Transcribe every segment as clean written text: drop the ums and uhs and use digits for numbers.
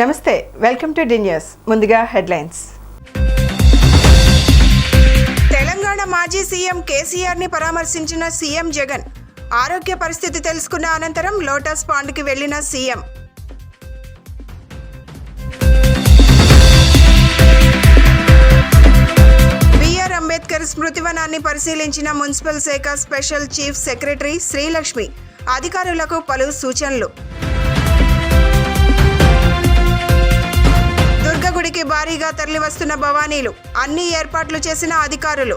నమస్తే, welcome to D news. ముందుగా headlines. Telangana మాజీ సీఎం కేసీఆర్ని పరామర్శించిన సీఎం జగన్. ఆరోగ్య పరిస్థితి తెలుసుకున్న అనంతరం లోటస్ పాండ్కి వెళ్లిన సీఎం. బిఆర్ అంబేద్కర్ స్మృతివనాన్ని పరిశీలించిన మున్సిపల్ శాఖ స్పెషల్ చీఫ్ సెక్రటరీ శ్రీలక్ష్మి. అధికారులకు పలు సూచనలు. దుర్గగుడికి భారీగా తరలివస్తున్న భవానీలు. అన్ని ఏర్పాట్లు చేసిన అధికారులు.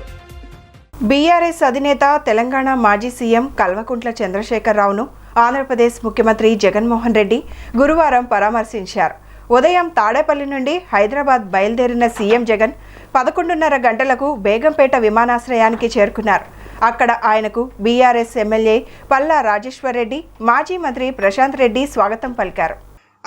బీఆర్ఎస్ అధినేత తెలంగాణ మాజీ సీఎం కల్వకుంట్ల చంద్రశేఖరరావును ఆంధ్రప్రదేశ్ ముఖ్యమంత్రి జగన్మోహన్ రెడ్డి గురువారం పరామర్శించారు. ఉదయం తాడేపల్లి నుండి హైదరాబాద్ బయలుదేరిన సీఎం జగన్ 11:30 గంటలకు బేగంపేట విమానాశ్రయానికి చేరుకున్నారు. అక్కడ ఆయనకు బీఆర్ఎస్ ఎమ్మెల్యే పల్లా రాజేశ్వర్ రెడ్డి, మాజీ మంత్రి ప్రశాంత్ రెడ్డి స్వాగతం పలికారు.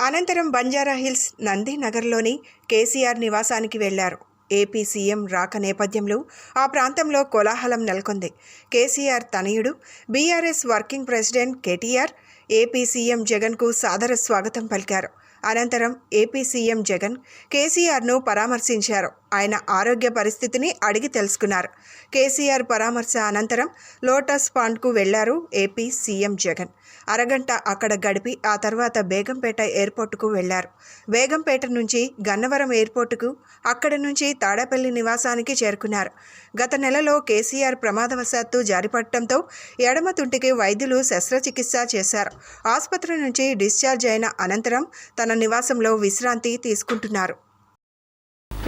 అనంతరం బంజారాహిల్స్ నందినగర్లోని కేసీఆర్ నివాసానికి వెళ్లారు. ఏపీ సీఎం రాక నేపథ్యంలో ఆ ప్రాంతంలో కోలాహలం నెలకొంది. కేసీఆర్ తనయుడు BRS working president KTR AP CM జగన్కు సాదర స్వాగతం పలికారు. అనంతరం ఏపీ సీఎం జగన్ కేసీఆర్ను పరామర్శించారు. ఆయన ఆరోగ్య పరిస్థితిని అడిగి తెలుసుకున్నారు. కేసీఆర్ పరామర్శ అనంతరం లోటస్ పాండ్కు వెళ్లారు ఏపీ సీఎం జగన్. అరగంట అక్కడ గడిపి ఆ తర్వాత బేగంపేట ఎయిర్పోర్టుకు వెళ్లారు. బేగంపేట నుంచి గన్నవరం ఎయిర్పోర్టుకు, అక్కడి నుంచి తాడేపల్లి నివాసానికి చేరుకున్నారు. గత నెలలో కేసీఆర్ ప్రమాదవశాత్తు జారిపడటంతో ఎడమ తుంటికి వైద్యులు శస్త్రచికిత్స చేశారు. ఆసుపత్రి నుంచి డిశ్చార్జ్ అయిన అనంతరం తన నివాసంలో విశ్రాంతి తీసుకుంటున్నారు.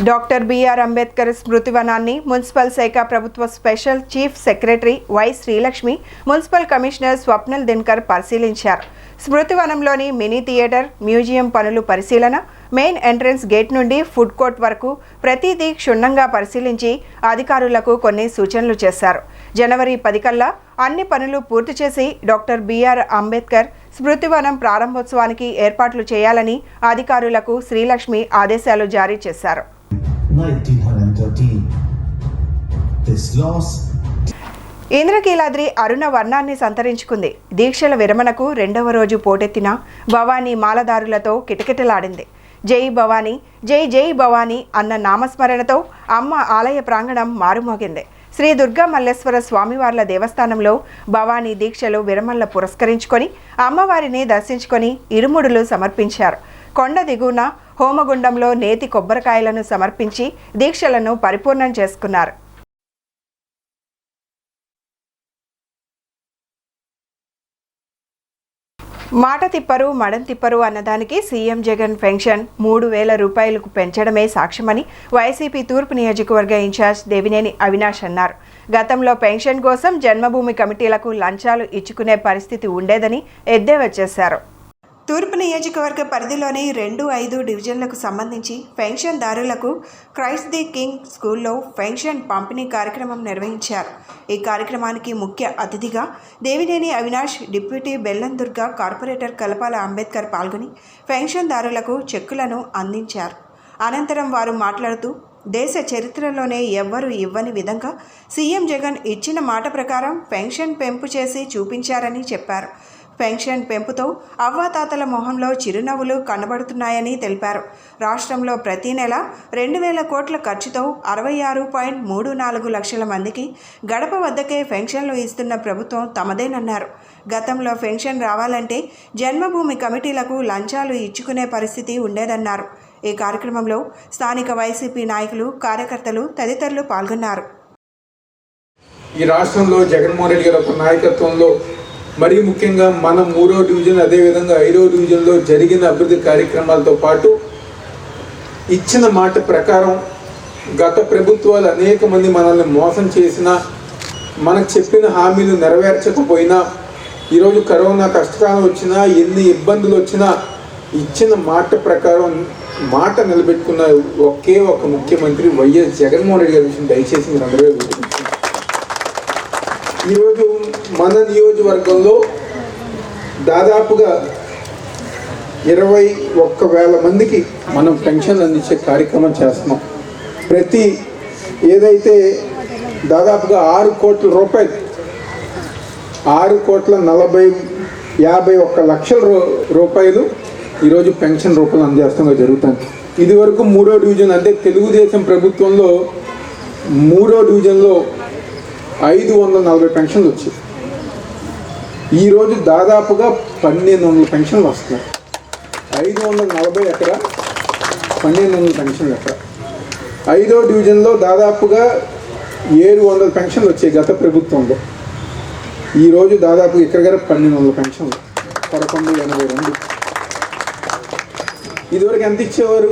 డాక్టర్ బిఆర్ అంబేద్కర్ స్మృతివనాన్ని మున్సిపల్ శాఖ ప్రభుత్వ special chief secretary why Srilakshmi, municipal commissioner Swapnil Dinakar పరిశీలించారు. స్మృతివనంలోని మినీ థియేటర్, మ్యూజియం పనులు పరిశీలన, మెయిన్ ఎంట్రన్స్ గేట్ నుండి ఫుడ్ కోర్ట్ వరకు ప్రతిదీ క్షుణ్ణంగా పరిశీలించి అధికారులకు కొన్ని సూచనలు చేశారు. జనవరి 10 కల్లా అన్ని పనులు పూర్తి చేసి డాక్టర్ బిఆర్ అంబేద్కర్ స్మృతివనం ప్రారంభోత్సవానికి ఏర్పాట్లు చేయాలని అధికారులకు శ్రీలక్ష్మి ఆదేశాలు జారీ చేశారు. 1913 this loss. ఇంద్రకీలాద్రి అరుణ వర్ణాన్ని సంతరించుకుంది. దీక్షల విరమణకు 2వ రోజు పోటెత్తిన భవానీ మాలదారులతో కిటకిటలాడింది. జై భవానీ, జై జై భవానీ అన్న నామస్మరణతో అమ్మ ఆలయ ప్రాంగణం మారుమోగింది. శ్రీ దుర్గా మల్లేశ్వర స్వామివార్ల దేవస్థానంలో భవానీ దీక్షలు విరమణల పురస్కరించుకొని అమ్మవారిని దర్శించుకొని ఇరుముడులు సమర్పించారు. కొండ దిగువన హోమగుండంలో నేతి కొబ్బరికాయలను సమర్పించి దీక్షలను పరిపూర్ణం చేసుకున్నారు. మాట తిప్పరు మడం తిప్పరు అన్నదానికి సీఎం జగన్ పెన్షన్ 3,000 రూపాయలకు పెంచడమే సాక్ష్యమని వైసీపీ తూర్పు నియోజకవర్గ ఇన్ఛార్జ్ దేవినేని అవినాష్ అన్నారు. గతంలో పెన్షన్ కోసం జన్మభూమి కమిటీలకు లంచాలు ఇచ్చుకునే పరిస్థితి ఉండేదని ఎద్దేవా చేశారు. తూర్పు నియోజకవర్గ పరిధిలోని 2-5 డివిజన్లకు సంబంధించి పెన్షన్దారులకు క్రైస్ట్ ది కింగ్ స్కూల్లో పెన్షన్ పంపిణీ కార్యక్రమం నిర్వహించారు. ఈ కార్యక్రమానికి ముఖ్య అతిథిగా దేవినేని అవినాష్, డిప్యూటీ బెల్లందుర్గ కార్పొరేటర్ కలపాల అంబేద్కర్ పాల్గొని పెన్షన్దారులకు చెక్కులను అందించారు. అనంతరం వారు మాట్లాడుతూ దేశ చరిత్రలోనే ఎవ్వరూ ఇవ్వని విధంగా సీఎం జగన్ ఇచ్చిన మాట ప్రకారం పెన్షన్ పెంపు చేసి చూపించారని చెప్పారు. పెన్షన్ పెంపుతో అవ్వాతాతల మొహంలో చిరునవ్వులు కనబడుతున్నాయని తెలిపారు. రాష్ట్రంలో ప్రతి నెల 2,000 కోట్ల ఖర్చుతో 66.34 లక్షల మందికి గడప వద్దకే పెన్షన్లు ఇస్తున్న ప్రభుత్వం తమదేనన్నారు. గతంలో పెన్షన్ రావాలంటే జన్మభూమి కమిటీలకు లంచాలు ఇచ్చుకునే పరిస్థితి ఉండేదన్నారు. ఈ కార్యక్రమంలో స్థానిక వైసీపీ నాయకులు, కార్యకర్తలు తదితరులు పాల్గొన్నారు. ఈ రాష్ట్రంలో జగన్మోహన్ రెడ్డి గారి నాయకత్వంలో మరీ ముఖ్యంగా మన 3వ డివిజన్, అదేవిధంగా 5వ డివిజన్లో జరిగిన అభివృద్ధి కార్యక్రమాలతో పాటు ఇచ్చిన మాట ప్రకారం గత ప్రభుత్వాలు అనేక మంది మనల్ని మోసం చేసినా, మనకు చెప్పిన హామీలు నెరవేర్చకపోయినా, ఈరోజు కరోనా కష్టకాలం వచ్చినా, ఎన్ని ఇబ్బందులు వచ్చినా ఇచ్చిన మాట ప్రకారం మాట నిలబెట్టుకున్న ఒకే ఒక ముఖ్యమంత్రి వైఎస్ జగన్మోహన్ రెడ్డి గారి విషయం దయచేసి మీరు అందరూ గుర్తించండి. ఈరోజు మన నియోజకవర్గంలో దాదాపుగా 21,000 మందికి మనం పెన్షన్లు అందించే కార్యక్రమం చేస్తున్నాం. ప్రతి ఏదైతే దాదాపుగా 6 కోట్ల రూపాయలు 6,51,00,000 రూపాయలు ఈరోజు పెన్షన్ రూపంలో అందజేస్తాం జరుగుతుంది. ఇదివరకు 3వ డివిజన్ అంటే తెలుగుదేశం ప్రభుత్వంలో 3వ డివిజన్లో 540 పెన్షన్లు వచ్చాయి. ఈరోజు దాదాపుగా 1200 పెన్షన్లు వస్తున్నాయి. 540 ఎక్కడ, 1200 పెన్షన్లు ఎక్కడ. 5వ డివిజన్లో దాదాపుగా 700 పెన్షన్లు వచ్చాయి గత ప్రభుత్వంలో. ఈరోజు దాదాపు ఇక్కడ 1200 పెన్షన్లు, 1182. ఇదివరకు ఎంత ఇచ్చేవారు?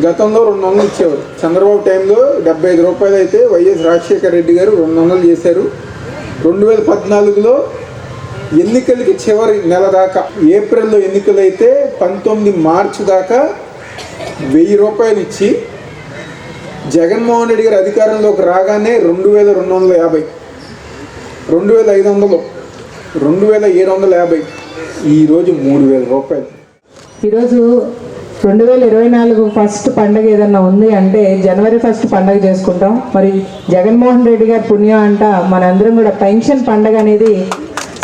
గతంలో 200 ఇచ్చేవారు. చంద్రబాబు టైంలో 75 రూపాయలు అయితే వైఎస్ రాజశేఖర రెడ్డి గారు 200 చేశారు. 2014లో ఎన్నికలకి చివరి నెల దాకా, ఏప్రిల్లో ఎన్నికలు అయితే 19 మార్చి దాకా 1000 రూపాయలు ఇచ్చి, జగన్మోహన్ రెడ్డి గారు అధికారంలోకి రాగానే 2250, 2500, 2750, ఈరోజు 3000 రూపాయలు. ఈరోజు 2024 ఫస్ట్ పండగ ఏదన్నా ఉంది అంటే జనవరి 1 పండగ చేసుకుంటాం. మరి జగన్మోహన్ రెడ్డి గారి పుణ్యం అంట మనందరం కూడా పెన్షన్ పండగ అనేది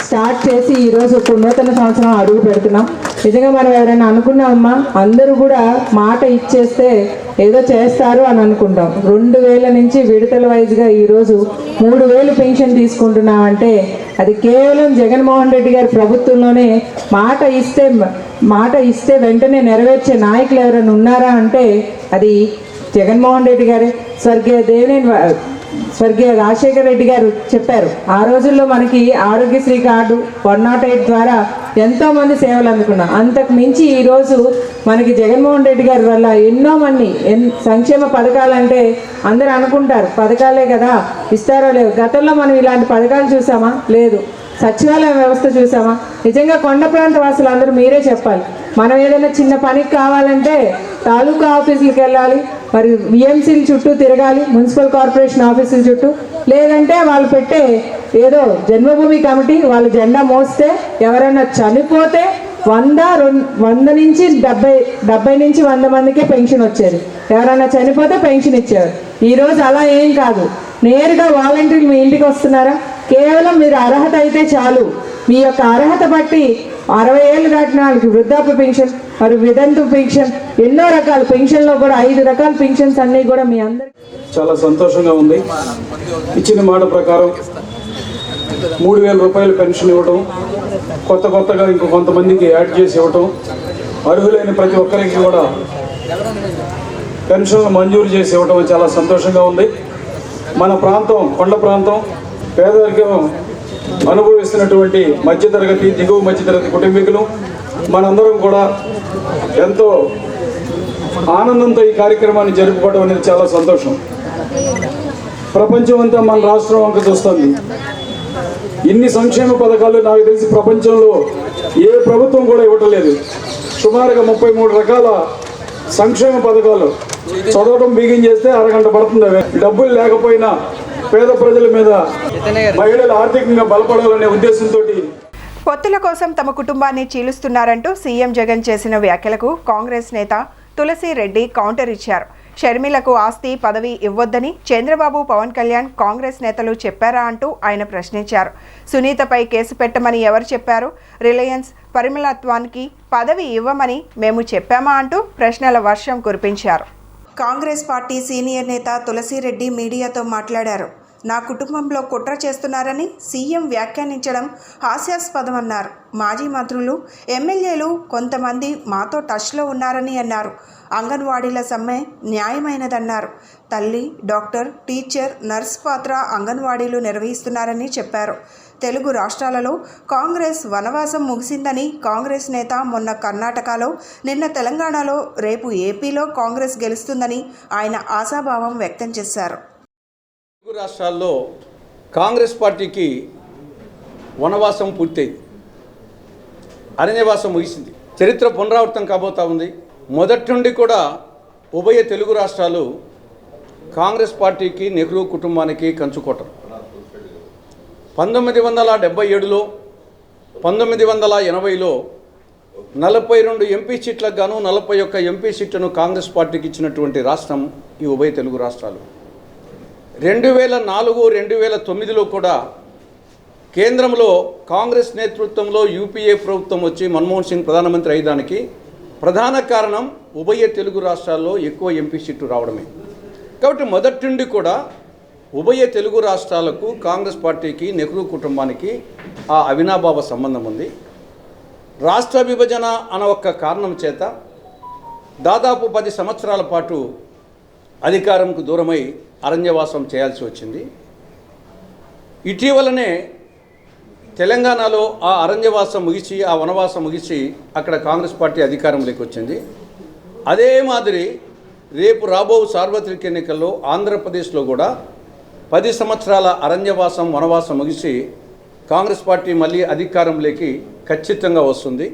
స్టార్ట్ చేసి ఈరోజు నూతన సంవత్సరం అడుగు పెడుతున్నాం. నిజంగా మనం ఎవరైనా అనుకున్నామమ్మా, అందరూ కూడా మాట ఇచ్చేస్తే ఏదో చేస్తారు అని అనుకుంటాం. 2000 నుంచి విడతల వైజ్గా ఈరోజు 3000 పెన్షన్ తీసుకుంటున్నామంటే అది కేవలం జగన్మోహన్ రెడ్డి గారి ప్రభుత్వంలోనే. మాట ఇస్తే వెంటనే నెరవేర్చే నాయకులు ఎవరైనా ఉన్నారా అంటే అది జగన్మోహన్ రెడ్డి గారే. స్వర్గీయ రాజశేఖర రెడ్డి గారు చెప్పారు, ఆ రోజుల్లో మనకి ఆరోగ్యశ్రీ కార్డు 108 ద్వారా ఎంతోమంది సేవలు అందుకున్నాం. అంతకు మించి ఈరోజు మనకి జగన్మోహన్ రెడ్డి గారి వల్ల ఎన్నో మంది సంక్షేమ పథకాలంటే అందరూ అనుకుంటారు పథకాలే కదా ఇస్తారో లేవు. గతంలో మనం ఇలాంటి పథకాలు చూసామా? లేదు. సచివాలయ వ్యవస్థ చూసామా? నిజంగా కొండ ప్రాంత వాసులు అందరూ మీరే చెప్పాలి. మనం ఏదైనా చిన్న పనికి కావాలంటే తాలూకా ఆఫీసులకు వెళ్ళాలి, మరి విఎంసీల చుట్టూ తిరగాలి, మున్సిపల్ కార్పొరేషన్ ఆఫీసుల చుట్టూ. లేదంటే వాళ్ళు పెట్టే ఏదో జన్మభూమి కమిటీ వాళ్ళ జెండా మోస్తే ఎవరైనా చనిపోతే 100 నుంచి 70 నుంచి 100 మందికే పెన్షన్ వచ్చేది. ఎవరైనా చనిపోతే పెన్షన్ ఇచ్చేవారు. ఈరోజు అలా ఏం కాదు, నేరుగా వాలంటీర్లు మీ ఇంటికి వస్తున్నారా? కేవలం మీరు అర్హత అయితే చాలు. మీ యొక్క అర్హత బట్టి 60 ఏళ్ళు దాటిన వాళ్ళకి వృద్ధాప్య పెన్షన్, మరి వితంతు పెన్షన్, ఎన్నో రకాల పెన్షన్లో కూడా 5 రకాల పెన్షన్స్ అన్నీ కూడా మీ అందరికీ చాలా సంతోషంగా ఉంది. ఇచ్చిన మాట ప్రకారం 3000 రూపాయలు పెన్షన్ ఇవ్వటం, కొత్తగా ఇంకో కొంతమందికి యాడ్ చేసి ఇవ్వటం, అర్హులైన ప్రతి ఒక్కరికి కూడా పెన్షన్లు మంజూరు చేసి ఇవ్వటం చాలా సంతోషంగా ఉంది. మన ప్రాంతం కొండ ప్రాంతం, పేదరికం అనుభవిస్తున్నటువంటి మధ్యతరగతి, దిగువ మధ్యతరగతి కుటుంబీకులు మనందరం కూడా ఎంతో ఆనందంతో ఈ కార్యక్రమాన్ని జరుపుకోవడం అనేది చాలా సంతోషం. ప్రపంచం అంతా మన రాష్ట్రం వంక చూస్తుంది. ఇన్ని సంక్షేమ పథకాలు నాకు తెలిసి ప్రపంచంలో ఏ ప్రభుత్వం కూడా ఇవ్వటం లేదు. సుమారుగా 33 రకాల సంక్షేమ పథకాలు చదవడం బిగిన్ చేస్తే అరగంట పడుతుంది. డబ్బులు లేకపోయినా పేద ప్రజల మీద మహిళలు ఆర్థికంగా బలపడాలనే ఉద్దేశంతో పొత్తుల కోసం తమ కుటుంబాన్ని చీలుస్తున్నారంటూ సీఎం జగన్ చేసిన వ్యాఖ్యలకు కాంగ్రెస్ నేత తులసిరెడ్డి కౌంటర్ ఇచ్చారు. షర్మిలకు ఆస్తి పదవి ఇవ్వొద్దని చంద్రబాబు, పవన్ కళ్యాణ్ కాంగ్రెస్ నేతలు చెప్పారా అంటూ ఆయన ప్రశ్నించారు. సునీతపై కేసు పెట్టమని ఎవరు చెప్పారు? రిలయన్స్ పరిమళత్వానికి పదవి ఇవ్వమని మేము చెప్పామా అంటూ ప్రశ్నల వర్షం కురిపించారు. కాంగ్రెస్ పార్టీ సీనియర్ నేత తులసిరెడ్డి మీడియాతో మాట్లాడారు. నా కుటుంబంలో కుట్ర చేస్తున్నారని సీఎం వ్యాఖ్యానించడం హాస్యాస్పదమన్నారు. మాజీ మంత్రులు, ఎమ్మెల్యేలు కొంతమంది మాతో టచ్లో ఉన్నారని అన్నారు. అంగన్వాడీల సమ్మె న్యాయమైనదన్నారు. తల్లి, డాక్టర్, టీచర్, నర్స్ పాత్ర అంగన్వాడీలు నిర్వహిస్తున్నారని చెప్పారు. తెలుగు రాష్ట్రాలలో కాంగ్రెస్ వనవాసం ముగిసిందని కాంగ్రెస్ నేత మొన్న కర్ణాటకలో, నిన్న తెలంగాణలో, రేపు ఏపీలో కాంగ్రెస్ గెలుస్తుందని ఆయన ఆశాభావం వ్యక్తం చేశారు. తెలుగు రాష్ట్రాల్లో కాంగ్రెస్ పార్టీకి వనవాసం పూర్తయింది, అరణ్యవాసం ముగిసింది. చరిత్ర పునరావృతం కాబోతా ఉంది. మొదటి నుండి కూడా ఉభయ తెలుగు రాష్ట్రాలు కాంగ్రెస్ పార్టీకి, నెహ్రూ కుటుంబానికి కంచుకోటం. 1977లో, 1980లో 42 ఎంపీ సీట్లకు గాను 41 ఎంపీ సీట్లను కాంగ్రెస్ పార్టీకి ఇచ్చినటువంటి రాష్ట్రం ఈ ఉభయ తెలుగు రాష్ట్రాలు. 2004, 2009లో కూడా కేంద్రంలో కాంగ్రెస్ నేతృత్వంలో యూపీఏ ప్రభుత్వం వచ్చి మన్మోహన్ సింగ్ ప్రధానమంత్రి అయ్యడానికి ప్రధాన కారణం ఉభయ తెలుగు రాష్ట్రాల్లో ఎక్కువ ఎంపీ సీట్లు రావడమే. కాబట్టి మొదటి నుండి కూడా ఉభయ తెలుగు రాష్ట్రాలకు కాంగ్రెస్ పార్టీకి నెహ్రూ కుటుంబానికి ఆ అవినాభావ సంబంధం ఉంది. రాష్ట్ర విభజన అన్న ఒక్క కారణం చేత దాదాపు 10 సంవత్సరాల పాటు అధికారంకు దూరమై అరణ్యవాసం చేయాల్సి వచ్చింది. ఇటీవలనే తెలంగాణలో ఆ అరణ్యవాసం ముగిసి, ఆ వనవాసం ముగిసి అక్కడ కాంగ్రెస్ పార్టీ అధికారంలోకి వచ్చింది. అదే మాదిరి రేపు రాబో సార్వత్రిక ఎన్నికల్లో ఆంధ్రప్రదేశ్లో కూడా 10 సంవత్సరాల అరణ్యవాసం వనవాసం ముగిసి కాంగ్రెస్ పార్టీ మళ్ళీ అధికారంలోకి ఖచ్చితంగా వస్తుంది.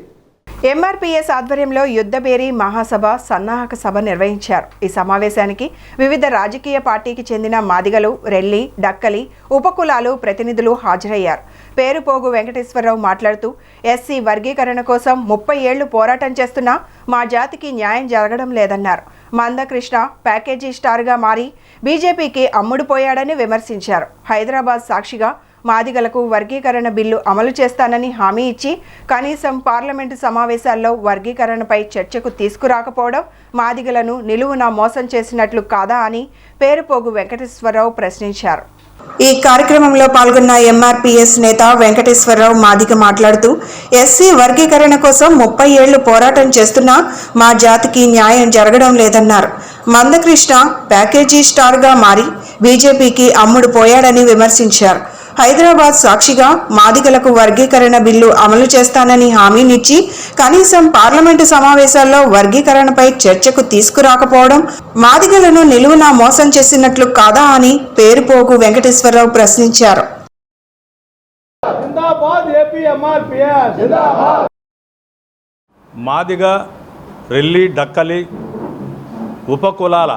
ఎంఆర్పీఎస్ ఆధ్వర్యంలో యుద్ధబేరీ మహాసభ సన్నాహక సభ నిర్వహించారు. ఈ సమావేశానికి వివిధ రాజకీయ పార్టీకి చెందిన మాదిగలు, రెల్లి, డక్కలి, ఉపకులాలు ప్రతినిధులు హాజరయ్యారు. పేరుపోగు వెంకటేశ్వరరావు మాట్లాడుతూ ఎస్సీ వర్గీకరణ కోసం 30 ఏళ్లు పోరాటం చేస్తున్నా మా జాతికి న్యాయం జరగడం లేదన్నారు. మందకృష్ణ ప్యాకేజీ స్టార్గా మారి బీజేపీకి అమ్ముడుపోయాడని విమర్శించారు. హైదరాబాద్ సాక్షిగా మాదిగలకు వర్గీకరణ బిల్లు అమలు చేస్తానని హామీ ఇచ్చి కనీసం పార్లమెంటు సమావేశాల్లో వర్గీకరణపై చర్చకు తీసుకురాకపోవడం మాదిగలను నిలువునా మోసం చేసినట్లు కాదా అని పేరుపోగు వెంకటేశ్వరరావు ప్రశ్నించారు. ఈ కార్యక్రమంలో పాల్గొన్న ఎంఆర్పీఎస్ నేత వెంకటేశ్వరరావు మాదిగ మాట్లాడుతూ ఎస్సీ వర్గీకరణ కోసం 30 ఏళ్లు పోరాటం చేస్తున్నా మా జాతికి న్యాయం జరగడం లేదన్నారు. మందకృష్ణ ప్యాకేజీ స్టార్గా మారి బీజేపీకి అమ్ముడు పోయాడని విమర్శించారు. హైదరాబాద్ సాక్షిగా మాదిగలకు వర్గీకరణ బిల్లు అమలు చేస్తానని హామీనిచ్చి కనీసం పార్లమెంటు సమావేశాల్లో వర్గీకరణపై చర్చకు తీసుకురాకపోవడం మాదిగలను నిలువునా మోసం చేసినట్లు కాదా అని పేరుపోగు వెంకటేశ్వరరావు ప్రశ్నించారు. మాదిగ, రెల్లి, డక్కలి, ఉపకులాల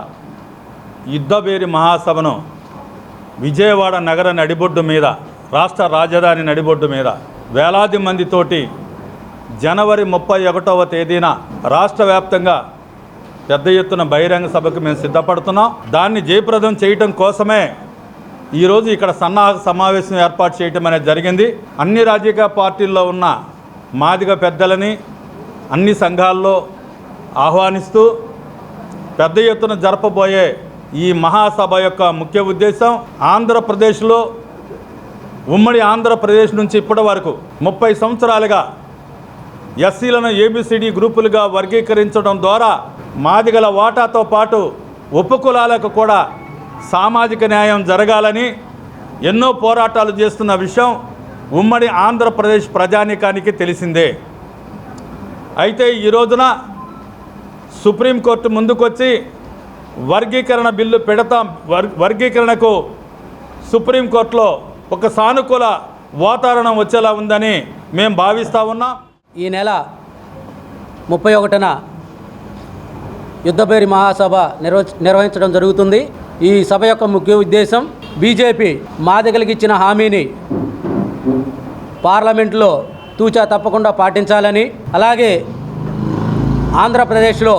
యుద్ధబేరి మహాసభను విజయవాడ నగర నడిబొడ్డు మీద, రాష్ట్ర రాజధాని నడిబొడ్డు మీద వేలాది మందితోటి జనవరి 31వ తేదీన రాష్ట్ర వ్యాప్తంగా పెద్ద ఎత్తున బహిరంగ సభకు మేము సిద్ధపడుతున్నాం. దాన్ని జయప్రదం చేయటం కోసమే ఈరోజు ఇక్కడ సన్నాహక సమావేశం ఏర్పాటు చేయటం అనేది జరిగింది. అన్ని రాజకీయ పార్టీల్లో ఉన్న మాదిగ పెద్దలని అన్ని సంఘాల్లో ఆహ్వానిస్తూ పెద్ద ఎత్తున జరపబోయే ఈ మహాసభ యొక్క ముఖ్య ఉద్దేశం ఆంధ్రప్రదేశ్లో, ఉమ్మడి ఆంధ్రప్రదేశ్ నుంచి ఇప్పటి వరకు 30 సంవత్సరాలుగా ఎస్సీలను ఏబిసిడి గ్రూపులుగా వర్గీకరించడం ద్వారా మాదిగల వాటాతో పాటు ఉపకులాలకు కూడా సామాజిక న్యాయం జరగాలని ఎన్నో పోరాటాలు చేస్తున్న విషయం ఉమ్మడి ఆంధ్రప్రదేశ్ ప్రజానీకానికి తెలిసిందే. అయితే ఈ రోజున సుప్రీంకోర్టు ముందుకొచ్చి వర్గీకరణ బిల్లు పెడతాం, వర్గీకరణకు సుప్రీంకోర్టులో ఒక సానుకూల వాతావరణం వచ్చేలా ఉందని మేము భావిస్తూ ఉన్నాం. ఈ నెల 31న యుద్ధబేరి మహాసభ నిర్వహించడం జరుగుతుంది. ఈ సభ యొక్క ముఖ్య ఉద్దేశం బీజేపీ మాదిగలకు ఇచ్చిన హామీని పార్లమెంట్లో తూచా తప్పకుండా పాటించాలని, అలాగే ఆంధ్రప్రదేశ్లో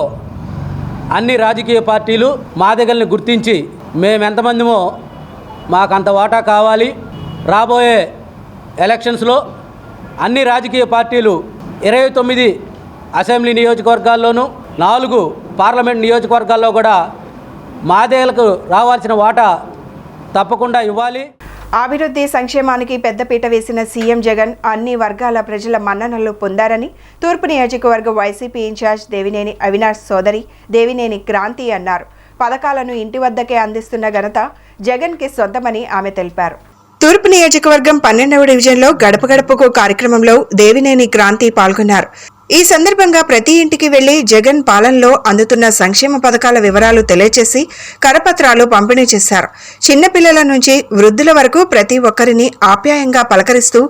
అన్ని రాజకీయ పార్టీలు మాదిగల్ని గుర్తించి మేమెంతమందిమో మాకంత వాటా కావాలి, రాబోయే ఎలక్షన్స్లో అన్ని రాజకీయ పార్టీలు 29 అసెంబ్లీ నియోజకవర్గాల్లోనూ 4 పార్లమెంట్ నియోజకవర్గాల్లో కూడా మాదిగలకు రావాల్సిన వాటా తప్పకుండా ఇవ్వాలి. అభివృద్ధి సంక్షేమానికి పెద్దపీట వేసిన సీఎం జగన్ అన్ని వర్గాల ప్రజల మన్ననలు పొందారని తూర్పు నియోజకవర్గ వైసీపీ ఇన్ఛార్జ్ దేవినేని అవినాష్ సోదరి దేవినేని క్రాంతి అన్నారు. పథకాలను ఇంటి వద్దకే అందిస్తున్న ఘనత జగన్కి సొంతమని ఆమె తెలిపారు. తూర్పు నియోజకవర్గం 12వ డివిజన్లో గడప గడపకు కార్యక్రమంలో దేవినేని క్రాంతి పాల్గొన్నారు. ఈ సందర్భంగా ప్రతి ఇంటికి వెళ్లి జగన్ పాలనలో అందుతున్న సంక్షేమ పథకాల వివరాలు తెలియజేసి కరపత్రాలు పంపిణీ చేశారు. చిన్నపిల్లల నుంచి వృద్ధుల వరకు ప్రతి ఒక్కరిని ఆప్యాయంగా పలకరిస్తూ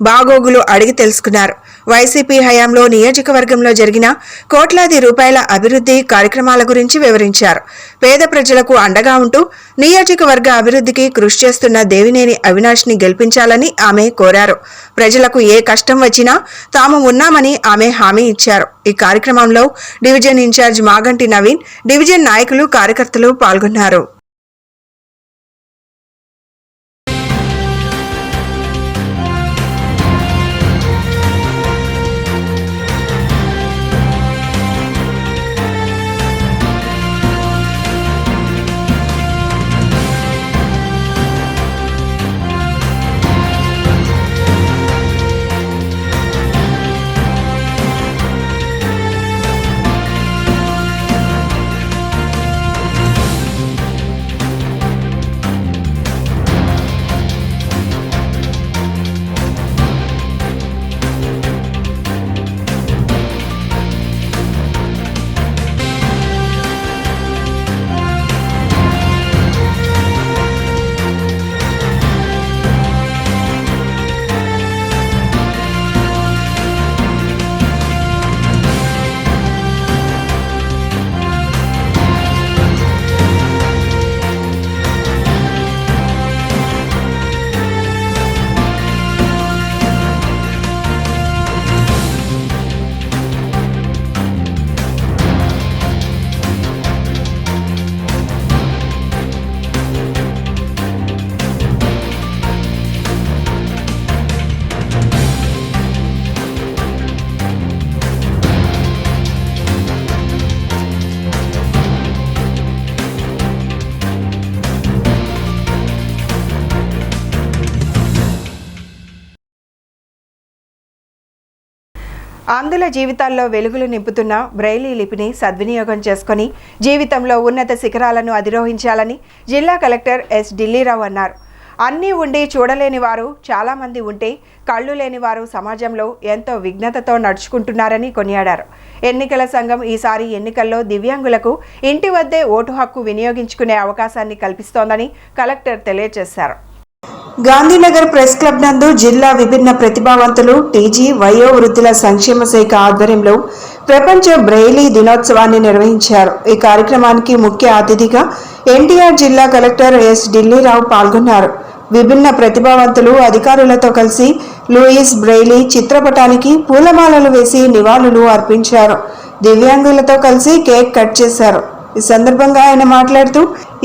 బాగోగులు అడిగి తెలుసుకున్నారు. వైసీపీ హయాంలో నియోజకవర్గంలో జరిగిన కోట్లాది రూపాయల అభివృద్ధి కార్యక్రమాల గురించి వివరించారు. పేద ప్రజలకు అండగా ఉంటూ నియోజకవర్గ అభివృద్ధికి కృషి చేస్తున్న దేవినేని అవినాష్ ని గెలిపించాలని ఆమె కోరారు. ప్రజలకు ఏ కష్టం వచ్చినా తాము ఉన్నామని ఆమె హామీ ఇచ్చారు. ఈ కార్యక్రమంలో division incharge Maganti Naveen, division నాయకులు, కార్యకర్తలు పాల్గొన్నారు. అందుల జీవితాల్లో వెలుగులు నింపుతున్న బ్రెయిలీ లిపిని సద్వినియోగం చేసుకుని జీవితంలో ఉన్నత శిఖరాలను అధిరోహించాలని జిల్లా కలెక్టర్ ఎస్ ఢిల్లీరావు అన్నారు. అన్నీ ఉండి చూడలేని వారు చాలామంది ఉంటే కళ్ళు లేని వారు సమాజంలో ఎంతో విఘ్నతతో నడుచుకుంటున్నారని కొనియాడారు. ఎన్నికల సంఘం ఈసారి ఎన్నికల్లో దివ్యాంగులకు ఇంటి వద్దే ఓటు హక్కు వినియోగించుకునే అవకాశాన్ని కల్పిస్తోందని కలెక్టర్ తెలియజేశారు. గాంధీనగర్ ప్రెస్ క్లబ్ నందు జిల్లా విభిన్న ప్రతిభావంతులు టీజీ వయో వృద్ధుల సంక్షేమ శాఖ ఆధ్వర్యంలో ప్రపంచ బ్రెయిలీ దినోత్సవాన్ని నిర్వహించారు. ఈ కార్యక్రమానికి ముఖ్య అతిథిగా ఎన్టీఆర్ జిల్లా కలెక్టర్ ఎస్ ఢిల్లీరావు పాల్గొన్నారు. విభిన్న ప్రతిభావంతులు అధికారులతో కలిసి లూయిస్ బ్రెయిలీ చిత్రపటానికి పూలమాలలు వేసి నివాళులు అర్పించారు. దివ్యాంగులతో కలిసి కేక్ కట్ చేశారు. ఈ సందర్భంగా ఆయన మాట్లాడుతూ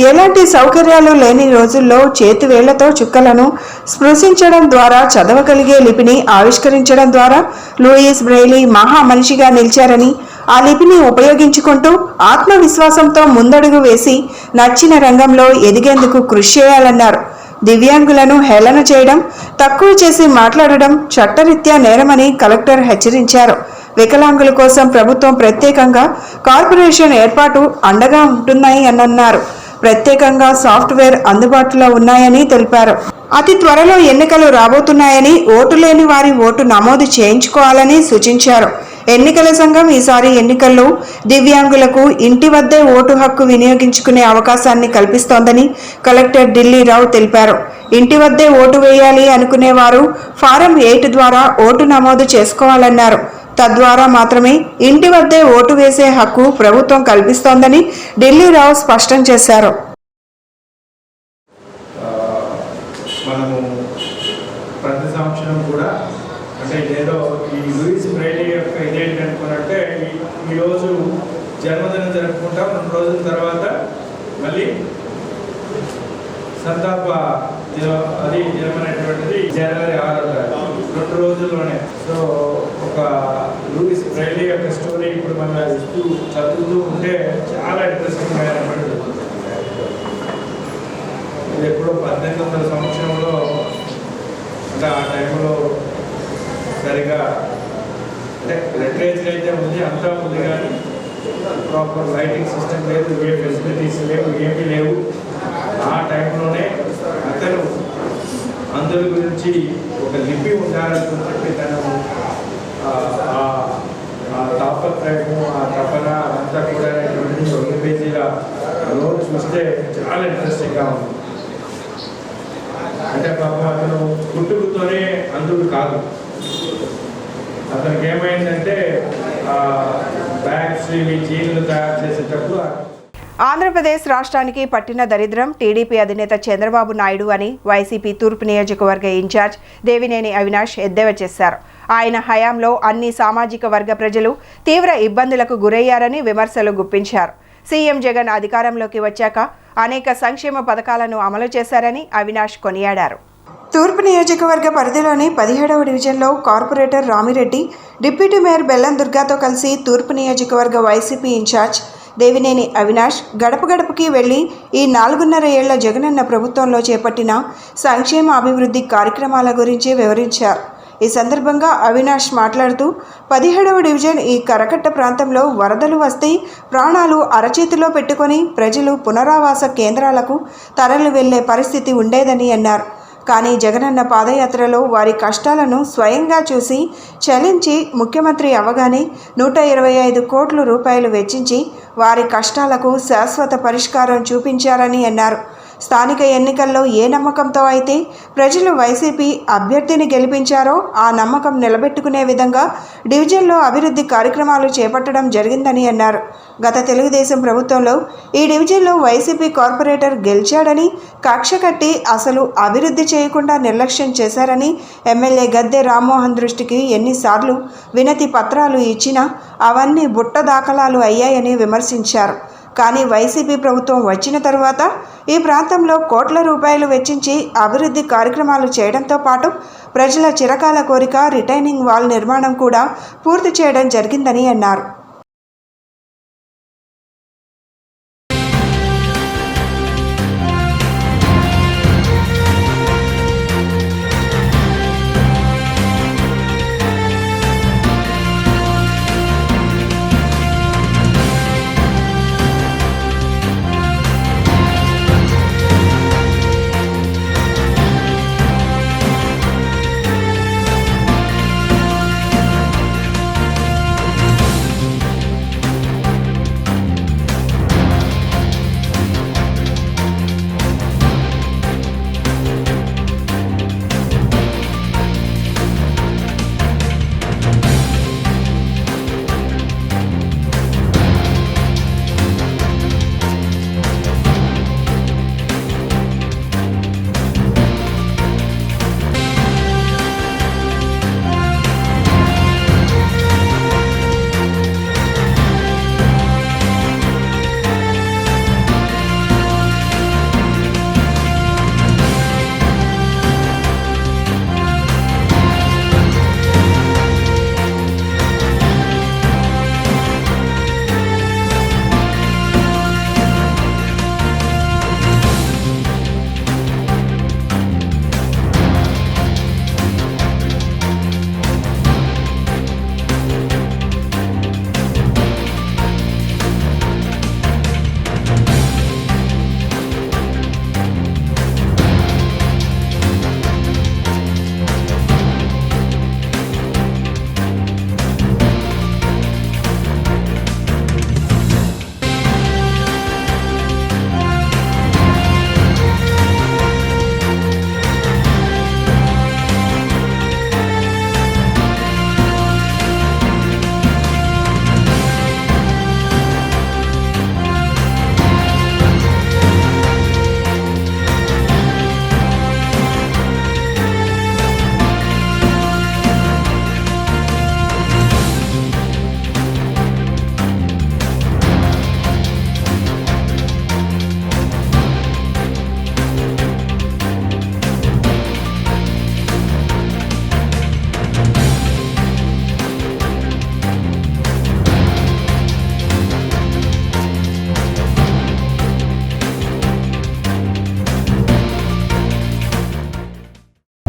ఎలాంటి సౌకర్యాలు లేని రోజుల్లో చేతివేళ్లతో చుక్కలను స్పృశించడం ద్వారా చదవగలిగే లిపిని ఆవిష్కరించడం ద్వారా లూయిస్ బ్రెయిలీ మహా మనిషిగా నిలిచారని, ఆ లిపిని ఉపయోగించుకుంటూ ఆత్మవిశ్వాసంతో ముందడుగు వేసి నచ్చిన రంగంలో ఎదిగేందుకు కృషి చేయాలన్నారు. దివ్యాంగులను హేళన చేయడం, తక్కువ చేసి మాట్లాడడం చట్టరీత్యా నేరమని కలెక్టర్ హెచ్చరించారు. వికలాంగుల కోసం ప్రభుత్వం ప్రత్యేకంగా కార్పొరేషన్ ఏర్పాటు అండగా ఉంటుందని అన్నారు. ప్రత్యేకంగా సాఫ్ట్వేర్ అందుబాటులో ఉన్నాయని తెలిపారు. అతి త్వరలో ఎన్నికలు రాబోతున్నాయని ఓటు లేని వారి ఓటు నమోదు చేయించుకోవాలని సూచించారు. ఎన్నికల సంఘం ఈసారి ఎన్నికల్లో దివ్యాంగులకు ఇంటి వద్దే ఓటు హక్కు వినియోగించుకునే అవకాశాన్ని కల్పిస్తోందని కలెక్టర్ ఢిల్లీరావు తెలిపారు. ఇంటి వద్దే ఓటు వేయాలి అనుకునేవారు ఫారం 8 ద్వారా ఓటు నమోదు చేసుకోవాలన్నారు. తద్వారా మాత్రమే ఇంటి వద్దే ఓటు వేసే హక్కు ప్రభుత్వం కల్పిస్తోందని ఢిల్లీరావు స్పష్టం చేశారు. మనము ప్రతి సంవత్సరం కూడా అంటే ఏదో ఈ లూయిస్ బ్రెయిలీ యొక్క ఇదేంటి అనుకున్నట్టే ఈరోజు జన్మదినం జరుపుకుంటాం. 2 రోజుల తర్వాత మళ్ళీ సంతాప అది జన్మనేటువంటిది జనవరి 6వ తారీఖు, 2 రోజుల్లోనే. సో ఒక లూయిస్ బ్రెయిలీ యొక్క స్టోరీ ఇప్పుడు మనం చదువుతూ ఉంటే చాలా ఇంట్రెస్టింగ్ అయినటువంటి. ఇది ఎప్పుడో 1800 సంవత్సరంలో అంటే ఆ టైంలో సరిగా అంటే లిటరేచర్ అయితే ఉంది, అంతా ఉంది, కానీ ప్రాపర్ రైటింగ్ సిస్టమ్ లేదు, ఏ ఫెసిలిటీస్ లేవు, ఏమీ లేవు. ఆ టైంలోనే అతను అందరి గురించి ఒక లిపి ఉండాలని చెప్పి తను ఆ తాపత్రయము, ఆ తపన అంతా కూడా 2 పేజీల నోట్ చూస్తే చాలా ఇంట్రెస్టింగ్గా ఉంది. అంటే పాపం అతను పుట్టుకతోనే అందుకు కాదు, అతనికి ఏమైందంటే బ్యాగ్స్ ఇవి జీన్లు తయారు చేసేటప్పుడు. ఆంధ్రప్రదేశ్ రాష్ట్రానికి పట్టిన దరిద్రం టీడీపీ అధినేత చంద్రబాబు నాయుడు అని వైసీపీ తూర్పు నియోజకవర్గ ఇన్ఛార్జ్ దేవినేని అవినాష్ ఎద్దేవా చేశారు. ఆయన హయాంలో అన్ని సామాజిక వర్గ ప్రజలు తీవ్ర ఇబ్బందులకు గురయ్యారని విమర్శలు గుప్పించారు. సీఎం జగన్ అధికారంలోకి వచ్చాక అనేక సంక్షేమ పథకాలను అమలు చేశారని అవినాష్ కొనియాడారు. తూర్పు నియోజకవర్గ పరిధిలోని 17వ డివిజన్లో కార్పొరేటర్ రామిరెడ్డి, డిప్యూటీ మేయర్ బెల్లం దుర్గాతో కలిసి తూర్పు నియోజకవర్గ వైసీపీ ఇన్ఛార్జ్ దేవినేని అవినాష్ గడప గడపకి వెళ్లి ఈ 4.5 ఏళ్ల జగనన్న ప్రభుత్వంలో చేపట్టిన సంక్షేమ అభివృద్ధి కార్యక్రమాల గురించి వివరించారు. ఈ సందర్భంగా అవినాష్ మాట్లాడుతూ 17వ డివిజన్ ఈ కరకట్ట ప్రాంతంలో వరదలు వస్తే ప్రాణాలు అరచేతిలో పెట్టుకొని ప్రజలు పునరావాస కేంద్రాలకు తరలి వెళ్లే పరిస్థితి ఉండేదని అన్నారు. కానీ జగనన్న పాదయాత్రలో వారి కష్టాలను స్వయంగా చూసి చలించి ముఖ్యమంత్రి అవ్వగానే 125 కోట్ల రూపాయలు వెచ్చించి వారి కష్టాలకు శాశ్వత పరిష్కారం చూపించారని అన్నారు. స్థానిక ఎన్నికల్లో ఏ నమ్మకంతో అయితే ప్రజలు వైసీపీ అభ్యర్థిని గెలిపించారో ఆ నమ్మకం నిలబెట్టుకునే విధంగా డివిజన్లో అభివృద్ధి కార్యక్రమాలు చేపట్టడం జరిగిందని అన్నారు. గత తెలుగుదేశం ప్రభుత్వంలో ఈ డివిజన్లో వైసీపీ కార్పొరేటర్ గెలిచాడని కక్ష కట్టి అసలు అభివృద్ధి చేయకుండా నిర్లక్ష్యం చేశారని, ఎమ్మెల్యే గద్దె రామ్మోహన్ దృష్టికి ఎన్నిసార్లు వినతి పత్రాలు ఇచ్చినా అవన్నీ బుట్ట దాఖలాలు అయ్యాయని విమర్శించారు. కానీ వైసీపీ ప్రభుత్వం వచ్చిన తరువాత ఈ ప్రాంతంలో కోట్ల రూపాయలు వెచ్చించి అభివృద్ధి కార్యక్రమాలు చేయడంతో పాటు ప్రజల చిరకాల కోరిక రిటైనింగ్ వాల్ నిర్మాణం కూడా పూర్తి చేయడం జరిగిందని అన్నారు.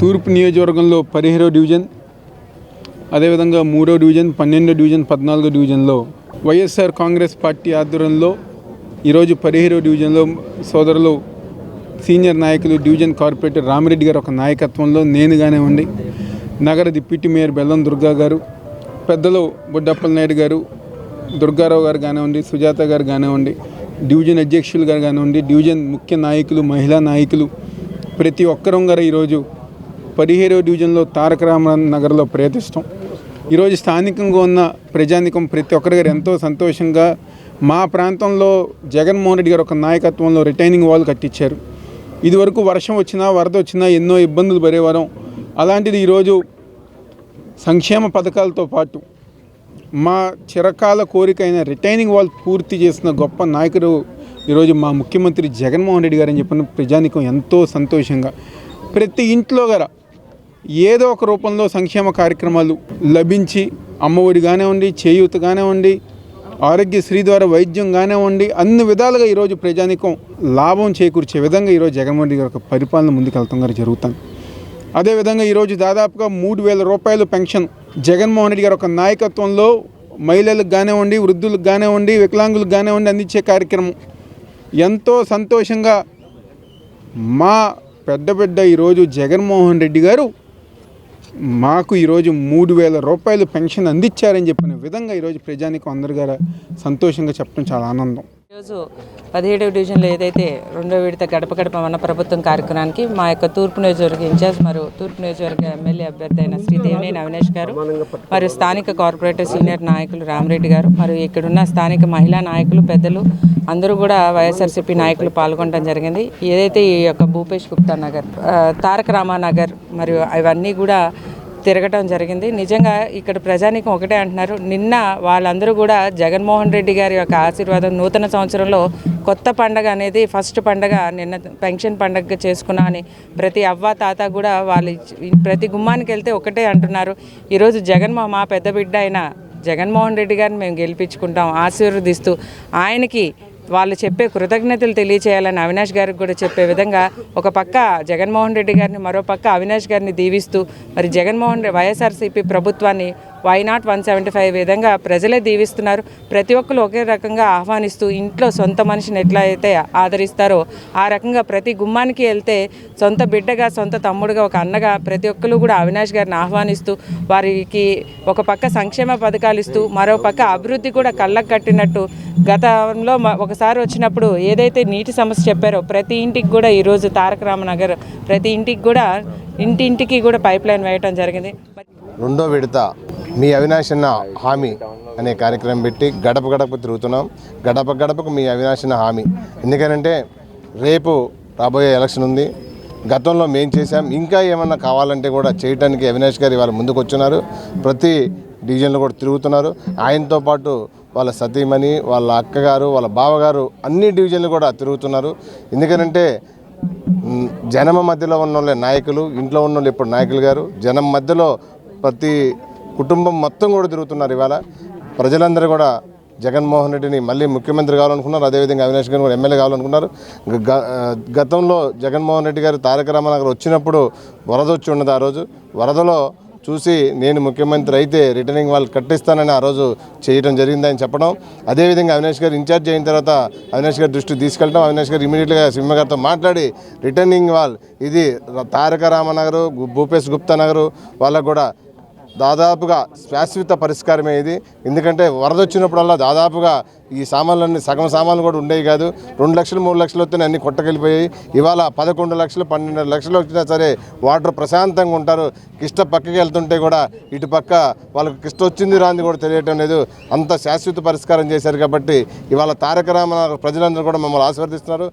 తూర్పు నియోజకవర్గంలో 17వ డివిజన్, అదేవిధంగా 3వ డివిజన్, 12వ డివిజన్, 14వ డివిజన్లో వైఎస్ఆర్ కాంగ్రెస్ పార్టీ ఆధ్వర్యంలో ఈరోజు 17వ డివిజన్లో సోదరులు సీనియర్ నాయకులు డివిజన్ కార్పొరేటర్ రామిరెడ్డి గారు ఒక నాయకత్వంలో నేను కానివ్వండి, నగర డిప్యూటీ మేయర్ బెల్లం దుర్గా గారు, పెద్దలు బుడ్డప్పల నాయుడు గారు, దుర్గారావు గారు కానివ్వండి, సుజాత గారు కానివ్వండి, డివిజన్ అధ్యక్షులు గారు కానివ్వండి, డివిజన్ ముఖ్య నాయకులు, మహిళా నాయకులు ప్రతి ఒక్కరం గారు ఈరోజు 17వ డివిజన్లో తారక రామారావు నగర్లో పర్యటిస్తాం. ఈరోజు స్థానికంగా ఉన్న ప్రజానికం ప్రతి ఒక్కరి గారు ఎంతో సంతోషంగా మా ప్రాంతంలో జగన్మోహన్ రెడ్డి గారు ఒక నాయకత్వంలో రిటైనింగ్ వాల్ కట్టించారు. ఇదివరకు వర్షం వచ్చినా వరద వచ్చినా ఎన్నో ఇబ్బందులు పడేవారం. అలాంటిది ఈరోజు సంక్షేమ పథకాలతో పాటు మా చిరకాల కోరిక అయిన రిటైనింగ్ వాల్ పూర్తి చేసిన గొప్ప నాయకుడు ఈరోజు మా ముఖ్యమంత్రి జగన్మోహన్ రెడ్డి గారు అని చెప్పిన ప్రజానికం ఎంతో సంతోషంగా ప్రతి ఇంట్లో గల ఏదో ఒక రూపంలో సంక్షేమ కార్యక్రమాలు లభించి అమ్మఒడి కానివ్వండి, చేయూత కానివ్వండి, ఆరోగ్యశ్రీ ద్వారా వైద్యం కానివ్వండి, అన్ని విధాలుగా ఈరోజు ప్రజానికం లాభం చేకూర్చే విధంగా ఈరోజు జగన్మోహన్ రెడ్డి గారి యొక్క పరిపాలన ముందుకెళ్తాం గారు జరుగుతాను. అదేవిధంగా ఈరోజు దాదాపుగా 3,000 రూపాయలు పెన్షన్ జగన్మోహన్ రెడ్డి గారి ఒక నాయకత్వంలో మహిళలకు కానివ్వండి, వృద్ధులకు కానివ్వండి, వికలాంగులకు కానివ్వండి అందించే కార్యక్రమం ఎంతో సంతోషంగా మా పెద్ద బిడ్డ ఈరోజు జగన్మోహన్ రెడ్డి గారు మాకు ఈరోజు 3,000 రూపాయలు పెన్షన్ అందించారని చెప్పిన విధంగా ఈరోజు ప్రజానికి అందరు గారు సంతోషంగా చెప్పడం చాలా ఆనందం. ఈరోజు 17వ డివిజన్లో ఏదైతే 2వ విడత గడప గడప మన ప్రభుత్వం కార్యక్రమానికి మా యొక్క తూర్పు నియోజకవర్గ ఇన్ఛార్జ్ మరియు తూర్పు నియోజకవర్గ ఎమ్మెల్యే అభ్యర్థి అయిన శ్రీ దేవినేని అవినాష్ గారు మరియు స్థానిక కార్పొరేటర్ సీనియర్ నాయకులు రామిరెడ్డి గారు మరియు ఇక్కడున్న స్థానిక మహిళా నాయకులు పెద్దలు అందరూ కూడా వైఎస్ఆర్సీపీ నాయకులు పాల్గొనడం జరిగింది. ఏదైతే ఈ యొక్క భూపేష్ గుప్తా నగర్, తారక రామానగర్ మరియు అవన్నీ కూడా తిరగటం జరిగింది. నిజంగా ఇక్కడ ప్రజానీకం ఒకటే అంటున్నారు, నిన్న వాళ్ళందరూ కూడా జగన్మోహన్ రెడ్డి గారి యొక్క ఆశీర్వాదం నూతన సంవత్సరంలో కొత్త పండగ అనేది ఫస్ట్ పండగ నిన్న పెన్షన్ పండగ చేసుకున్నా అని ప్రతి అవ్వ తాత కూడా వాళ్ళు ప్రతి గుమ్మానికి వెళ్తే ఒకటే అంటున్నారు, ఈరోజు మా పెద్ద బిడ్డ అయిన జగన్మోహన్ రెడ్డి గారిని మేము గెలిపించుకుంటాం ఆశీర్వదిస్తూ ఆయనకి వాళ్ళు చెప్పే కృతజ్ఞతలు తెలియచేయాలని అవినాష్ గారికి కూడా చెప్పే విధంగా ఒక పక్క జగన్మోహన్ రెడ్డి గారిని మరో పక్క అవినాష్ గారిని దీవిస్తూ మరి వైఎస్ఆర్సీపీ ప్రభుత్వాన్ని వై నాట్ 175 విధంగా ప్రజలే దీవిస్తున్నారు. ప్రతి ఒక్కరు ఒకే రకంగా ఆహ్వానిస్తూ ఇంట్లో సొంత మనిషిని ఎట్లా అయితే ఆదరిస్తారో ఆ రకంగా ప్రతి గుమ్మానికి వెళ్తే సొంత బిడ్డగా, సొంత తమ్ముడుగా, ఒక అన్నగా ప్రతి ఒక్కరు కూడా అవినాష్ గారిని ఆహ్వానిస్తూ వారికి ఒక పక్క సంక్షేమ పథకాలు ఇస్తూ మరో పక్క అభివృద్ధి కూడా కళ్ళకు కట్టినట్టు గతంలో ఒకసారి వచ్చినప్పుడు ఏదైతే నీటి సమస్య చెప్పారో ప్రతి ఇంటికి కూడా ఈరోజు తారక రామనగర్ ప్రతి ఇంటికి కూడా ఇంటింటికి కూడా పైప్ లైన్ వేయటం జరిగింది. 2వ విడత మీ అవినాష్ అన్న హామీ అనే కార్యక్రమం పెట్టి గడప గడప తిరుగుతున్నాం. గడప గడపకు మీ అవినాష్ అన్న హామీ. ఎందుకంటే రేపు రాబోయే ఎలక్షన్ ఉంది. గతంలో మేము చేసాం, ఇంకా ఏమన్నా కావాలంటే కూడా చేయడానికి అవినాష్ గారు ఇవాళ ముందుకు వచ్చినారు. ప్రతి డివిజన్లో కూడా తిరుగుతున్నారు. ఆయనతో పాటు వాళ్ళ సతీమణి, వాళ్ళ అక్కగారు, వాళ్ళ బావగారు అన్ని డివిజన్లు కూడా తిరుగుతున్నారు. ఎందుకంటే జనం మధ్యలో ఉన్న వాళ్ళే నాయకులు, ఇంట్లో ఉన్న వాళ్ళు ఇప్పుడు నాయకులు గారు జనం మధ్యలో ప్రతి కుటుంబం మొత్తం కూడా తిరుగుతున్నారు. ఇవాళ ప్రజలందరూ కూడా జగన్మోహన్ రెడ్డిని మళ్ళీ ముఖ్యమంత్రి కావాలనుకున్నారు. అదేవిధంగా అవినాష్ గారు కూడా ఎమ్మెల్యే కావాలనుకున్నారు. గతంలో జగన్మోహన్ రెడ్డి గారు తారక రామానగర్ వచ్చినప్పుడు వరద వచ్చి ఉన్నది. ఆ రోజు వరదలో చూసి నేను ముఖ్యమంత్రి అయితే రిటర్నింగ్ వాల్ కట్టిస్తానని ఆ రోజు చేయడం జరిగిందని చెప్పడం. అదేవిధంగా అవినాష్ గారు ఇన్ఛార్జ్ అయిన తర్వాత అవినాష్ గారి దృష్టికి తీసుకెళ్ళడం. అవినాష్ గారు ఇమీడియట్గా సింహ గారితో మాట్లాడి రిటర్నింగ్ వాల్ ఇది తారక రామనగరు, భూపేష్ గుప్తా నగరు వాళ్ళకు కూడా దాదాపుగా శాశ్వత పరిష్కారమే ఇది. ఎందుకంటే వరద వచ్చినప్పుడల్లా దాదాపుగా ఈ సామాన్లన్నీ సగం సామాన్లు కూడా ఉండేవి కాదు. 2 లక్షలు 3 లక్షలు వస్తేనే అన్నీ కొట్టకెళ్ళిపోయాయి. ఇవాళ 11 లక్షలు 12 లక్షలు వచ్చినా సరే వాటర్ ప్రశాంతంగా ఉంటారు. కిష్ట పక్కకి వెళ్తుంటే కూడా ఇటు పక్క వాళ్ళకి కిష్ట వచ్చింది రాంది కూడా తెలియటం లేదు. అంత శాశ్వత పరిష్కారం చేశారు కాబట్టి ఇవాళ తారక రామారావు ప్రజలందరూ కూడా మమ్మల్ని ఆశీర్వదిస్తున్నారు.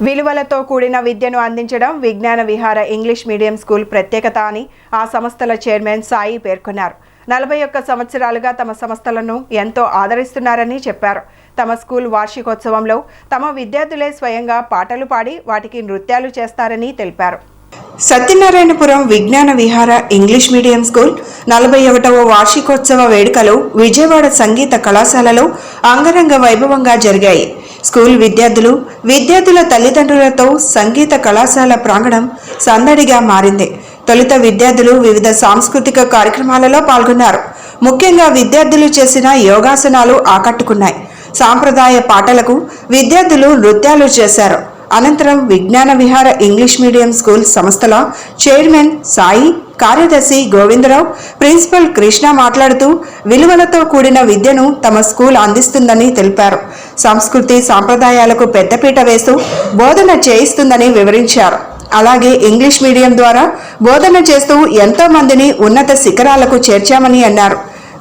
విలువలతో కూడిన విద్యను అందించడం విజ్ఞాన విహార ఇంగ్లీష్ మీడియం స్కూల్ ప్రత్యేకత అని ఆ సంస్థల చైర్మన్ సాయి పేర్కొన్నారు. 41 సంవత్సరాలుగా తమ సంస్థలను ఎంతో ఆదరిస్తున్నారని చెప్పారు. తమ స్కూల్ వార్షికోత్సవంలో తమ విద్యార్థులే స్వయంగా పాటలు పాడి వాటికి నృత్యాలు చేస్తారని తెలిపారు. సత్యనారాయణపురం విజ్ఞాన విహార ఇంగ్లీష్ మీడియం స్కూల్ 41వ వార్షికోత్సవ వేడుకలు విజయవాడ సంగీత కళాశాలలో అంగరంగ వైభవంగా జరిగాయి. స్కూల్ విద్యార్థుల తల్లిదండ్రులతో సంగీత కళాశాల ప్రాంగణం సందడిగా మారింది. తొలుత విద్యార్థులు వివిధ సాంస్కృతిక కార్యక్రమాలలో పాల్గొన్నారు. ముఖ్యంగా విద్యార్థులు చేసిన యోగాసనాలు ఆకట్టుకున్నాయి. సాంప్రదాయ పాటలకు విద్యార్థులు నృత్యాలు చేశారు. అనంతరం విజ్ఞాన విహార ఇంగ్లీష్ మీడియం స్కూల్ సంస్థల చైర్మన్ సాయి, కార్యదర్శి గోవిందరావు, ప్రిన్సిపల్ కృష్ణ మాట్లాడుతూ విలువలతో కూడిన విద్యను తమ స్కూల్ అందిస్తుందని తెలిపారు. సంస్కృతి సాంప్రదాయాలకు పెద్దపీట వేస్తూ బోధన చేయిస్తుందని వివరించారు. అలాగే ఇంగ్లీష్ మీడియం ద్వారా బోధన చేస్తూ ఎంతో మందిని ఉన్నత శిఖరాలకు చేర్చామని అన్నారు.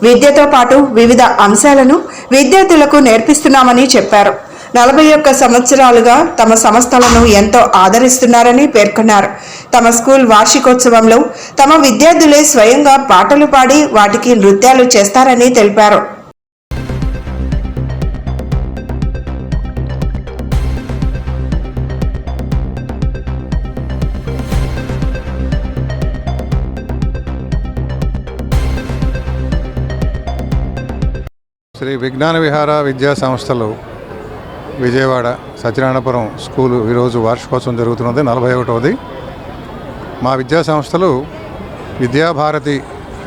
విద్యతో పాటు వివిధ అంశాలను విద్యార్థులకు నేర్పిస్తున్నామని చెప్పారు. 41 సంవత్సరాలుగా తమ సంస్థలను ఎంతో ఆదరిస్తున్నారని పేర్కొన్నారు. తమ స్కూల్ వార్షికోత్సవంలో తమ విద్యార్థులే స్వయంగా పాటలు పాడి వాటికి నృత్యాలు చేస్తారని తెలిపారు. శ్రీ విజ్ఞాన విహార విద్యా సంస్థలు విజయవాడ సత్యనారాయణపురం స్కూలు ఈరోజు వార్షికోత్సవం జరుగుతున్నది, 41వది. మా విద్యా సంస్థలు విద్యాభారతి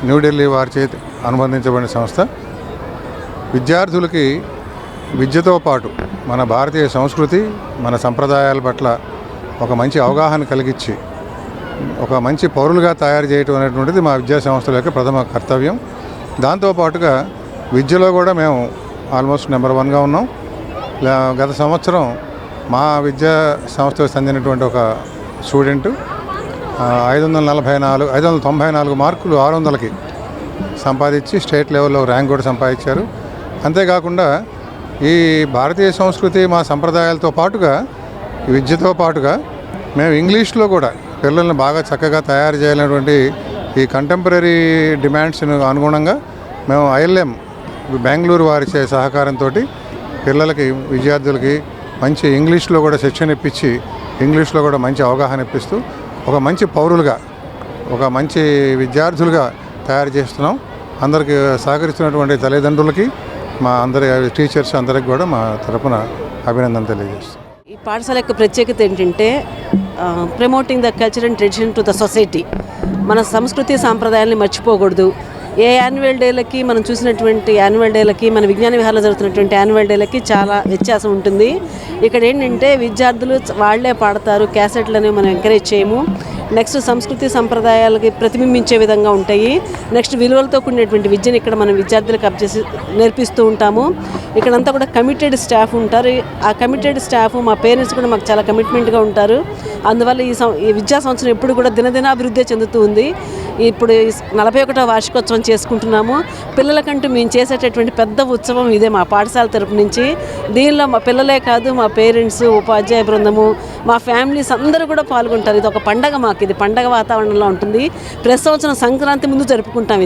న్యూఢిల్లీ వారిచే అనుబంధించబడిన సంస్థ. విద్యార్థులకి విద్యతో పాటు మన భారతీయ సంస్కృతి, మన సంప్రదాయాల పట్ల ఒక మంచి అవగాహన కలిగించి ఒక మంచి పౌరులుగా తయారు చేయటం అనేటువంటిది మా విద్యా సంస్థల యొక్క ప్రథమ కర్తవ్యం. దాంతోపాటుగా విద్యలో కూడా మేము ఆల్మోస్ట్ నెంబర్ 1గా ఉన్నాం. గత సంవత్సరం మా విద్యా సంస్థకు చెందినటువంటి ఒక స్టూడెంట్ 594 మార్కులు 600కి సంపాదించి స్టేట్ లెవెల్లో ర్యాంక్ కూడా సంపాదించారు. అంతేకాకుండా ఈ భారతీయ సంస్కృతి మా సంప్రదాయాలతో పాటుగా విద్యతో పాటుగా మేము ఇంగ్లీష్లో కూడా పిల్లల్ని బాగా చక్కగా తయారు చేయాలనేటువంటి ఈ కంటెంపరీ డిమాండ్స్ను అనుగుణంగా మేము ఐఎల్ఎం బెంగళూరు వారి సహకారంతో పిల్లలకి విద్యార్థులకి మంచి ఇంగ్లీష్లో కూడా శిక్షణ ఇప్పించి ఇంగ్లీష్లో కూడా మంచి అవగాహన ఇప్పిస్తూ ఒక మంచి పౌరులుగా ఒక మంచి విద్యార్థులుగా తయారు చేస్తున్నాం. అందరికీ సహకరిస్తున్నటువంటి తల్లిదండ్రులకి మా అందరి టీచర్స్ అందరికి కూడా మా తరపున అభినందన తెలియజేస్తాం. ఈ పాఠశాల యొక్క ప్రత్యేకత ఏంటంటే promoting the culture and tradition to the society. మన సంస్కృతి సాంప్రదాయాల్ని మర్చిపోకూడదు. ఏ యాన్యువల్ డేలకి మనం చూసినటువంటి యాన్యువల్ డేలకి మన విజ్ఞాన విహారంలో జరుగుతున్నటువంటి యాన్యువల్ డేలకి చాలా వ్యత్యాసం ఉంటుంది. ఇక్కడ ఏంటంటే విద్యార్థులు వాళ్ళే పాడతారు, క్యాసెట్లని మనం ఎంకరేజ్ చేయము. నెక్స్ట్ సంస్కృతి సంప్రదాయాలకి ప్రతిబింబించే విధంగా ఉంటాయి. నెక్స్ట్ విలువలతో కూడినటువంటి విద్యను ఇక్కడ మనం విద్యార్థులకు నేర్పిస్తూ ఉంటాము. ఇక్కడంతా కూడా కమిటెడ్ స్టాఫ్ ఉంటారు. ఆ కమిటెడ్ స్టాఫ్ మా పేరెంట్స్ కూడా మాకు చాలా కమిట్మెంట్గా ఉంటారు. అందువల్ల ఈ విద్యా సంవత్సరం ఎప్పుడు కూడా దినదినాభివృద్ధి చెందుతూ ఉంది. ఇప్పుడు 41వ వార్షికోత్సవం చేసుకుంటున్నాము. పిల్లలకంటూ మేము చేసేటటువంటి పెద్ద ఉత్సవం ఇదే మా పాఠశాల తరపు నుంచి. దీనిలో మా పిల్లలే కాదు, మా పేరెంట్స్, ఉపాధ్యాయ బృందము, మా ఫ్యామిలీస్ అందరూ కూడా పాల్గొంటారు. ఇది ఒక పండగ, మాకు ఇది పండగ వాతావరణంలో ఉంటుంది. ప్రతి సంవత్సరం సంక్రాంతి ముందు జరుపుకుంటాం.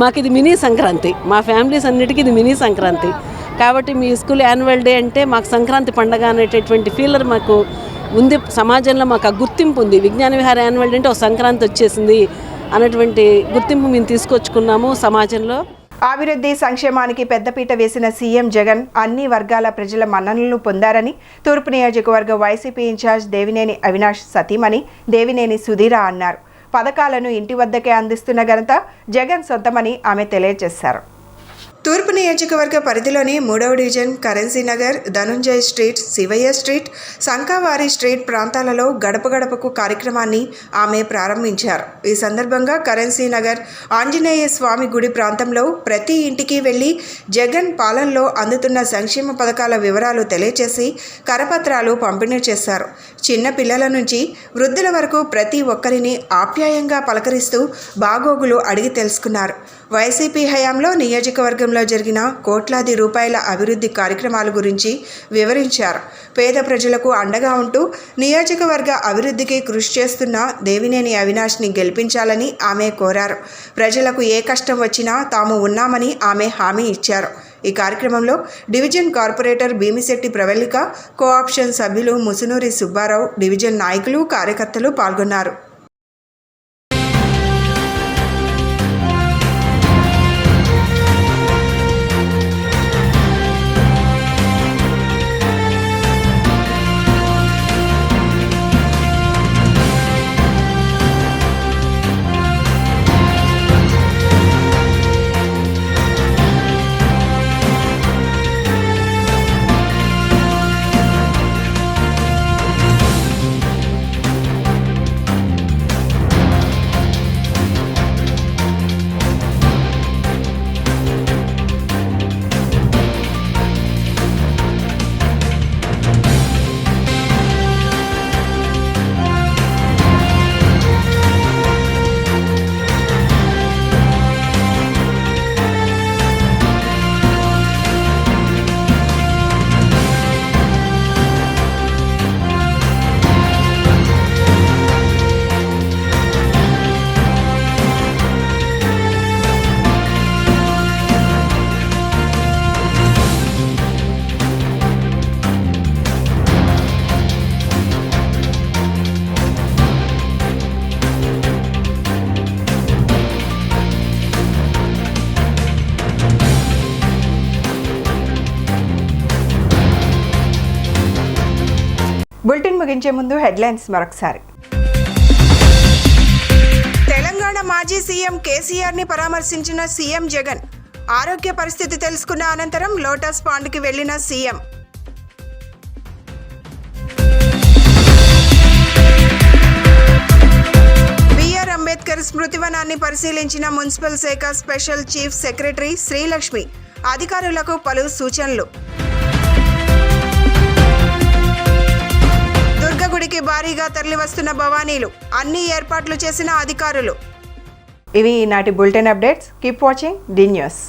మాకు ఇది మినీ సంక్రాంతి. మా ఫ్యామిలీస్ అన్నిటికీ ఇది మినీ సంక్రాంతి. కాబట్టి మీ స్కూల్ యాన్యువల్ డే అంటే మాకు సంక్రాంతి పండగ అనేటటువంటి ఫీలర్ మాకు ఉంది. సమాజంలో మాకు ఆ గుర్తింపు ఉంది. విజ్ఞాన విహార యాన్యువల్ డే అంటే ఒక సంక్రాంతి వచ్చేసింది అన్నటువంటి గుర్తింపు మేము తీసుకొచ్చుకున్నాము సమాజంలో. అభివృద్ధి సంక్షేమానికి పెద్దపీట వేసిన సీఎం జగన్ అన్ని వర్గాల ప్రజల మన్ననలను పొందారని తూర్పు నియోజకవర్గ వైసీపీ ఇన్ఛార్జ్ దేవినేని అవినాష్ సతీమణి దేవినేని సుధీర అన్నారు. పథకాలను ఇంటి వద్దకే అందిస్తున్న ఘనత జగన్ సొంతమని ఆమె తెలియజేశారు. తూర్పు నియోజకవర్గ పరిధిలోని 3వ division Currency Nagar, Dhanunjay street, Sivayya street, Sankavari street ప్రాంతాలలో గడప గడపకు కార్యక్రమాన్ని ఆమె ప్రారంభించారు. ఈ సందర్భంగా కరెన్సీ నగర్ ఆంజనేయ స్వామి గుడి ప్రాంతంలో ప్రతి ఇంటికి వెళ్లి జగన్ పాలనలో అందుతున్న సంక్షేమ పథకాల వివరాలు తెలియజేసి కరపత్రాలు పంపిణీ చేశారు. చిన్న పిల్లల నుంచి వృద్ధుల వరకు ప్రతి ఒక్కరిని ఆప్యాయంగా పలకరిస్తూ బాగోగులు అడిగి తెలుసుకున్నారు. వైసీపీ హయాంలో నియోజకవర్గంలో జరిగిన కోట్లాది రూపాయల అభివృద్ధి కార్యక్రమాల గురించి వివరించారు. పేద ప్రజలకు అండగా ఉంటూ నియోజకవర్గ అభివృద్ధికి కృషి చేస్తున్న దేవినేని అవినాష్ని గెలిపించాలని ఆమె కోరారు. ప్రజలకు ఏ కష్టం వచ్చినా తాము ఉన్నామని ఆమె హామీ ఇచ్చారు. ఈ కార్యక్రమంలో division corporator Bhimisetti Pravalika, cooption సభ్యులు ముసునూరి సుబ్బారావు, డివిజన్ నాయకులు, కార్యకర్తలు పాల్గొన్నారు. ముగించే ముందు హెడ్లైన్స్ మరొకసారి. తెలంగాణ మాజీ సీఎం కేసీఆర్ని పరామర్శించిన సీఎం జగన్. ఆరోగ్య పరిస్థితి తెలుసుకున్న అనంతరం లోటస్ పాండ్కి వెళ్లిన సీఎం. బిఆర్ అంబేద్కర్ స్మృతివనాన్ని పరిశీలించిన మున్సిపల్ శాఖ స్పెషల్ చీఫ్ సెక్రటరీ శ్రీలక్ష్మి. అధికారులకు పలు సూచనలు. దుర్గగుడికి భారీగా తరలివస్తున్న భవానీలు. అన్ని ఏర్పాట్లు చేసిన అధికారులు. ఇవి ఈనాటి bulletin updates. Keep watching D news.